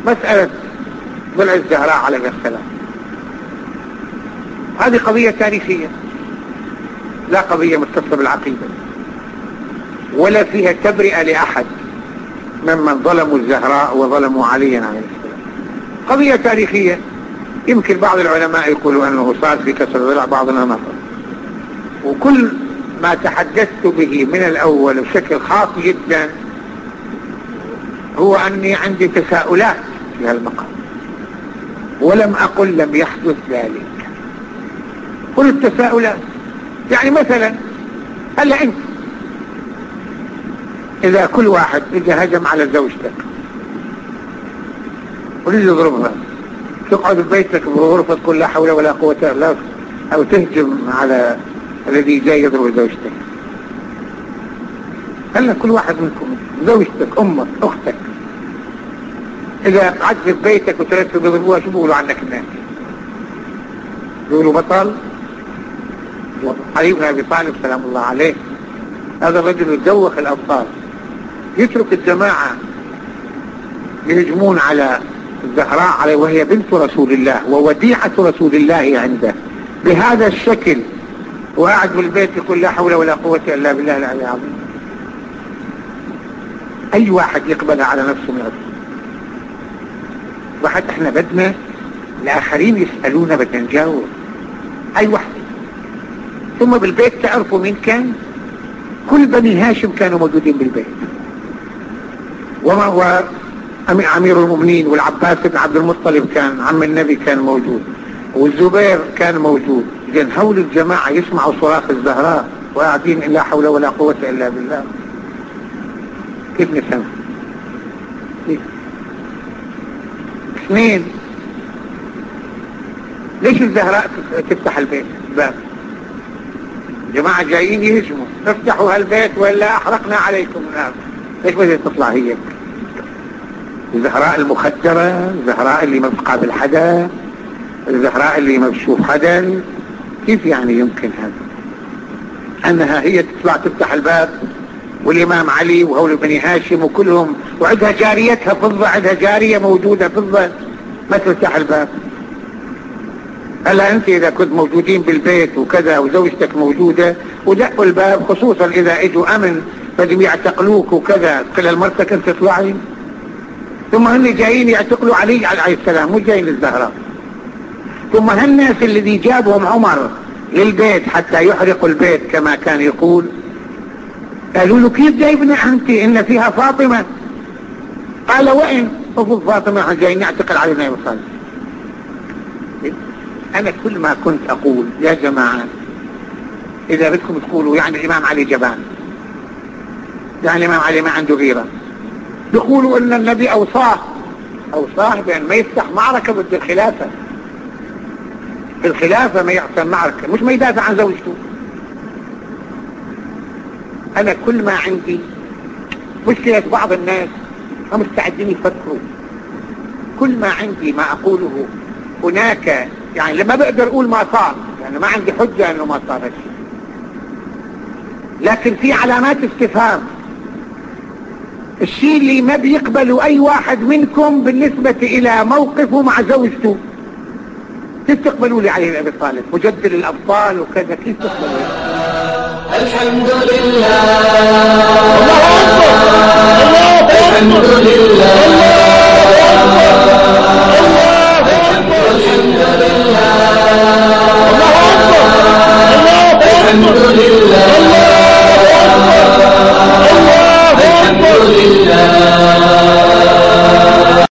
مسألة ضلع الزهراء عليه السلام هذه قضية تاريخية، لا قضية متصلة بالعقيدة، ولا فيها تبرئة لأحد ممن ظلموا الزهراء وظلموا عليا عليه السلام. قضية تاريخية. يمكن بعض العلماء يقولوا أنه صار في كسر ضلع، بعضنا ما صار. وكل ما تحدثت به من الأول بشكل خاص جدا هو أني عندي تساؤلات في هالمقام، ولم أقل لم يحدث ذلك. قلت تساؤلات، يعني مثلا هلا أنت إذا كل واحد إذا هجم على زوجتك وليد يضربها، تقعد ببيتك بغرفة تقول لا حول ولا قوة إلا بالله، أو تهجم على الذي جاي يضرب زوجتك؟ هلا كل واحد منكم زوجتك، أمك، أختك، إذا قعدت في بيتك وترتب يضربوها شو بيقولوا عنك الناس؟ بيقولوا بطل. علي بن أبي طالب سلام الله عليه هذا الرجل يدوخ الأبطال، يترك الجماعة يهجمون على الزهراء عليه وهي بنت رسول الله ووديعة رسول الله عنده بهذا الشكل، وقاعد بالبيت يقول لا حول ولا قوة إلا بالله العلي العظيم. أي واحد يقبل على نفسه من نفسه؟ واحد احنا بدنا الآخرين يسألونا بدنا نجاوب. أي واحد. ثم بالبيت تعرفوا مين كان؟ كل بني هاشم كانوا موجودين بالبيت، وما هو أمير المؤمنين، والعباس بن عبد المطلب كان عم النبي كان موجود، والزبير كان موجود. إذن هول الجماعة يسمعوا صراخ الزهراء وقاعدين لا حول ولا قوة إلا بالله. كيف نسمع؟ كيف؟ اثنين، ليش الزهراء تفتح البيت الباب؟ جماعة جايين يهجموا، افتحوا هالبيت ولا أحرقنا عليكم النار. ليش بدها تطلع هي؟ الزهراء المخدرة، الزهراء اللي ما بتقابل حدا، الزهراء اللي ما بتشوف حدا. كيف يعني يمكن هذا؟ أنها هي تطلع تفتح الباب، والإمام علي وهول بني هاشم وكلهم، وعندها جاريتها فضة، عندها جارية موجودة فضة ما تفتح الباب. هلا أنت إذا كنت موجودين بالبيت وكذا وزوجتك موجودة ودقوا الباب، خصوصا إذا اجوا أمن بدهم يعتقلوك وكذا، قل لمرتك أنت تطلعي. ثم هن جايين يعتقلوا علي عليه السلام، مو جايين للزهراء. ثم هالناس الذي جابهم عمر للبيت حتى يحرقوا البيت كما كان يقول، قالوا له كيف جايبنا أنت إن فيها فاطمة؟ قال وين أفضل فاطمة؟ جايين نعتقل علينا يا مصالح. أنا كل ما كنت أقول يا جماعة إذا بدكم تقولوا يعني الإمام علي جبان، يعني الإمام علي ما عنده غيرة، بيقولوا إن النبي أوصاه بأن ما يفتح معركة ضد الخلافة، في الخلافة ما يحصل معركة، مش ما يدافع عن زوجته. أنا كل ما عندي مشكلة بعض الناس هم مستعدين يفكروا، كل ما عندي ما أقوله هناك، يعني لما بقدر أقول ما صار، يعني ما عندي حجة أنه ما صار هالشيء، لكن في علامات استفهام. الشيء اللي ما بيقبله أي واحد منكم بالنسبة إلى موقفه مع زوجته، كيف تقبلوا لي علي بن أبي طالب مجدد الأبطال وكذا؟ كيف تقبلوا لي؟ الحمد لله، الله أكبر، الحمد لله، الحمد لله، الله أكبر، الحمد لله.